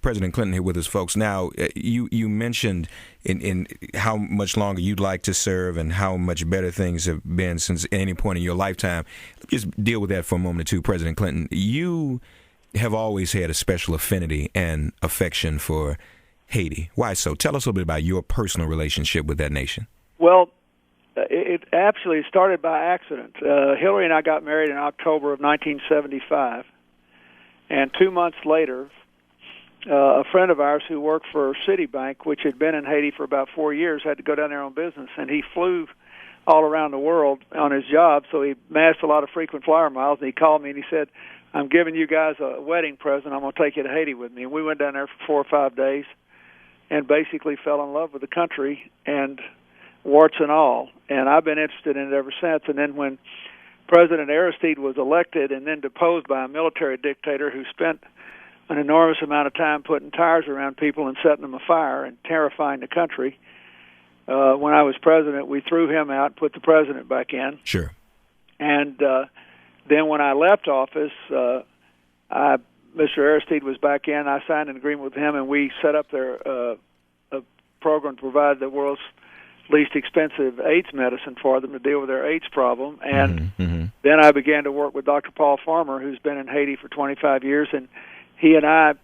President Clinton here with us, folks. Now, you mentioned in how much longer you'd like to serve and how much better things have been since any point in your lifetime. Just deal with that for a moment or two, President Clinton. You have always had a special affinity and affection for Haiti. Why so? Tell us a little bit about your personal relationship with that nation. Well, it actually started by accident. Hillary and I got married in October of 1975, and 2 months later, a friend of ours who worked for Citibank, which had been in Haiti for about 4 years, had to go down there on business, and he flew all around the world on his job, so he amassed a lot of frequent flyer miles, and he called me and he said, I'm giving you guys a wedding present. I'm going to take you to Haiti with me. And we went down there for 4 or 5 days and basically fell in love with the country, and warts and all. And I've been interested in it ever since. And then when President Aristide was elected and then deposed by a military dictator who spent an enormous amount of time putting tires around people and setting them afire and terrifying the country. When I was president, we threw him out and put the president back in. Sure. And then when I left office, Mr. Aristide was back in. I signed an agreement with him, and we set up a program to provide the world's least expensive AIDS medicine for them to deal with their AIDS problem. And then I began to work with Dr. Paul Farmer, who's been in Haiti for 25 years, and he and I,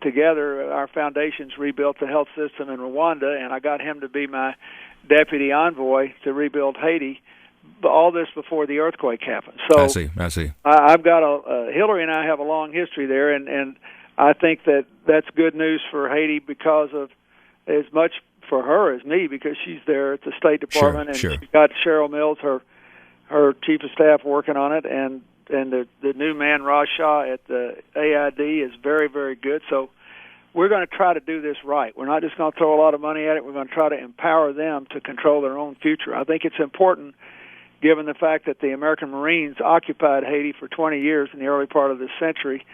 together, our foundations rebuilt the health system in Rwanda, and I got him to be my deputy envoy to rebuild Haiti. All this before the earthquake happened. So I see. I've got Hillary and I have a long history there, and I think that's good news for Haiti because of as much for her as me, because she's there at the State Department, sure. She's got Cheryl Mills, her chief of staff, working on it, and the new man, Raj Shah, at the AID is very, very good. So we're going to try to do this right. We're not just going to throw a lot of money at it. We're going to try to empower them to control their own future. I think it's important, given the fact that the American Marines occupied Haiti for 20 years in the early part of this century,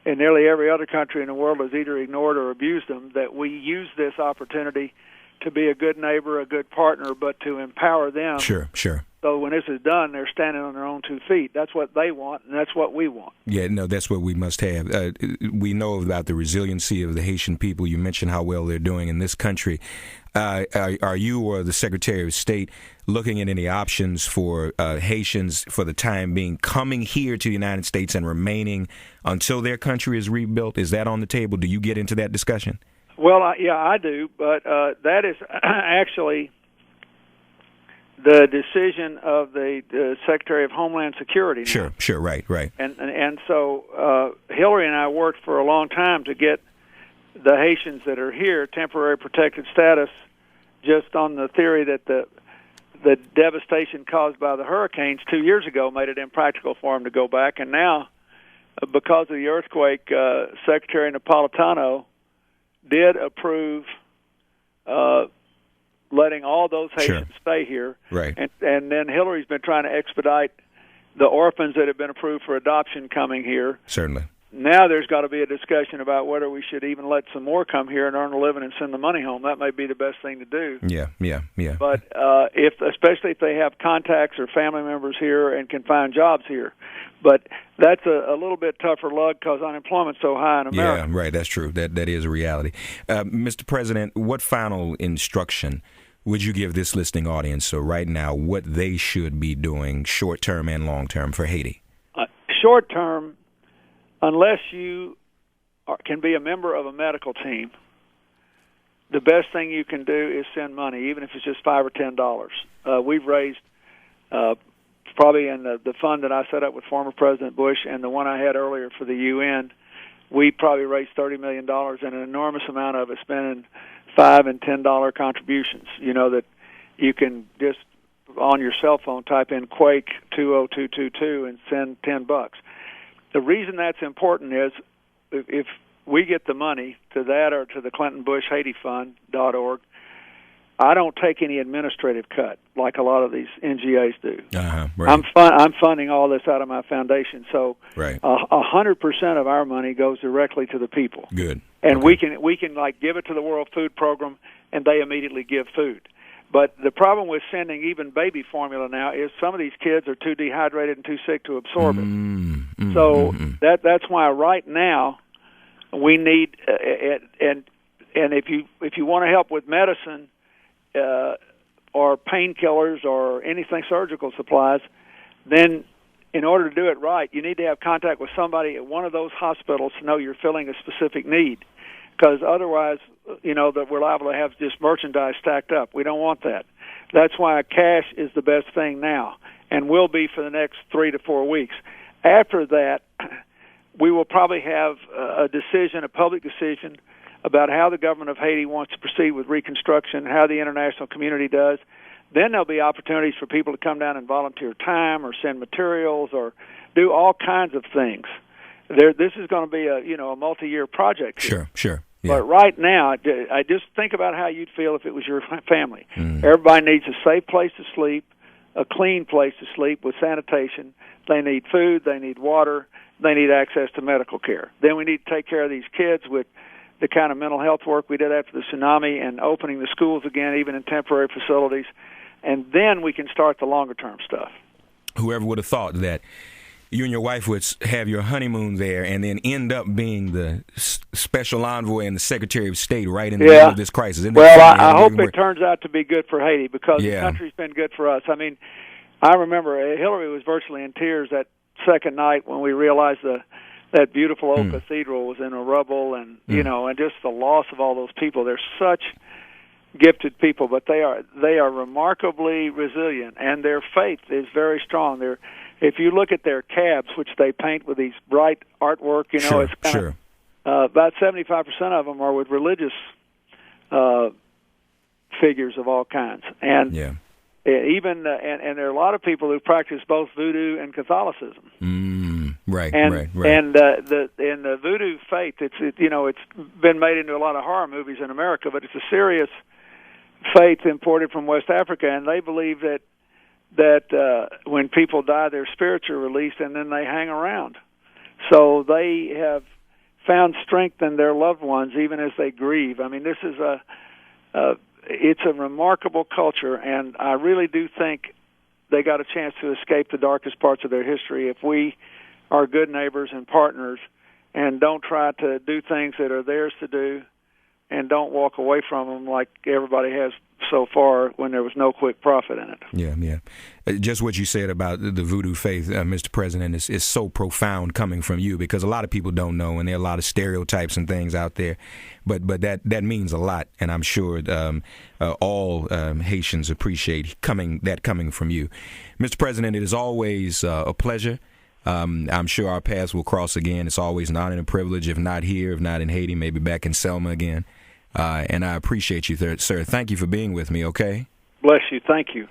and nearly every other country in the world has either ignored or abused them, that we use this opportunity to be a good neighbor, a good partner, but to empower them. Sure. So when this is done, they're standing on their own 2 feet. That's what they want, and that's what we want. Yeah, no, that's what we must have. We know about the resiliency of the Haitian people. You mentioned how well they're doing in this country. Are you or the Secretary of State looking at any options for Haitians for the time being coming here to the United States and remaining until their country is rebuilt? Is that on the table? Do you get into that discussion? Well, I do, but that is actually the decision of the Secretary of Homeland Security now. Sure, right. And so Hillary and I worked for a long time to get the Haitians that are here temporary protected status, just on the theory that the devastation caused by the hurricanes 2 years ago made it impractical for them to go back. And now, because of the earthquake, Secretary Napolitano did approve letting all those Haitians stay here. Right. And then Hillary's been trying to expedite the orphans that have been approved for adoption coming here. Certainly. Now there's got to be a discussion about whether we should even let some more come here and earn a living and send the money home. That may be the best thing to do. Yeah. But especially if they have contacts or family members here and can find jobs here. But that's a little bit tougher luck because unemployment's so high in America. Yeah, right. That's true. That is a reality. Mr. President, what final instruction would you give this listening audience right now what they should be doing short-term and long-term for Haiti? Short-term, unless you can be a member of a medical team, the best thing you can do is send money, even if it's just $5 or $10. We've raised probably in the fund that I set up with former President Bush and the one I had earlier for the UN, we probably raised $30 million, and an enormous amount of it's been in $5 and $10 contributions. You know, that you can just on your cell phone type in Quake 20222 and send $10. The reason that's important is if we get the money to that or to the Clinton Bush Haiti Fund.org, I don't take any administrative cut like a lot of these NGOs do. Right. I'm funding all this out of my foundation, so right. 100% of our money goes directly to the people. Good. And we can like give it to the World Food Program, and they immediately give food. But the problem with sending even baby formula now is some of these kids are too dehydrated and too sick to absorb it. That's why right now we need and if you want to help with medicine or painkillers or anything surgical supplies, then in order to do it right, you need to have contact with somebody at one of those hospitals to know you're filling a specific need. Because otherwise, that we're liable to have just merchandise stacked up. We don't want that. That's why cash is the best thing now, and will be for the next 3 to 4 weeks. After that, we will probably have a public decision, about how the government of Haiti wants to proceed with reconstruction, how the international community does. Then there'll be opportunities for people to come down and volunteer time or send materials or do all kinds of things. This is going to be a multi-year project. Sure. Yeah. But right now, I just think about how you'd feel if it was your family. Everybody needs a safe place to sleep, a clean place to sleep with sanitation. They need food, they need water, they need access to medical care. Then we need to take care of these kids with the kind of mental health work we did after the tsunami and opening the schools again, even in temporary facilities. And then we can start the longer-term stuff. Whoever would have thought that you and your wife would have your honeymoon there and then end up being the special envoy and the Secretary of State right in the middle of this crisis. Well, I hope it turns out to be good for Haiti, because the country's been good for us. I mean, I remember Hillary was virtually in tears that second night when we realized that beautiful old cathedral was in a rubble, and and just the loss of all those people. They're such gifted people, but they are remarkably resilient, and their faith is very strong. If you look at their cabs, which they paint with these bright artwork, it's kind of about 75% of them are with religious figures of all kinds, and even and there are a lot of people who practice both voodoo and Catholicism. Right. And the voodoo faith, it's been made into a lot of horror movies in America, but it's a serious faith imported from West Africa, and they believe that when people die, their spirits are released, and then they hang around. So they have found strength in their loved ones even as they grieve. I mean, this is it's a remarkable culture, and I really do think they got a chance to escape the darkest parts of their history if we are good neighbors and partners and don't try to do things that are theirs to do and don't walk away from them like everybody has so far when there was no quick profit in it. Yeah. Just what you said about the voodoo faith, Mr. President, is so profound coming from you, because a lot of people don't know, and there are a lot of stereotypes and things out there. But that means a lot, and I'm sure all Haitians appreciate coming from you. Mr. President, it is always a pleasure. I'm sure our paths will cross again. It's always an honor and a privilege, if not here, if not in Haiti, maybe back in Selma again. And I appreciate you, sir. Thank you for being with me, okay? Bless you. Thank you.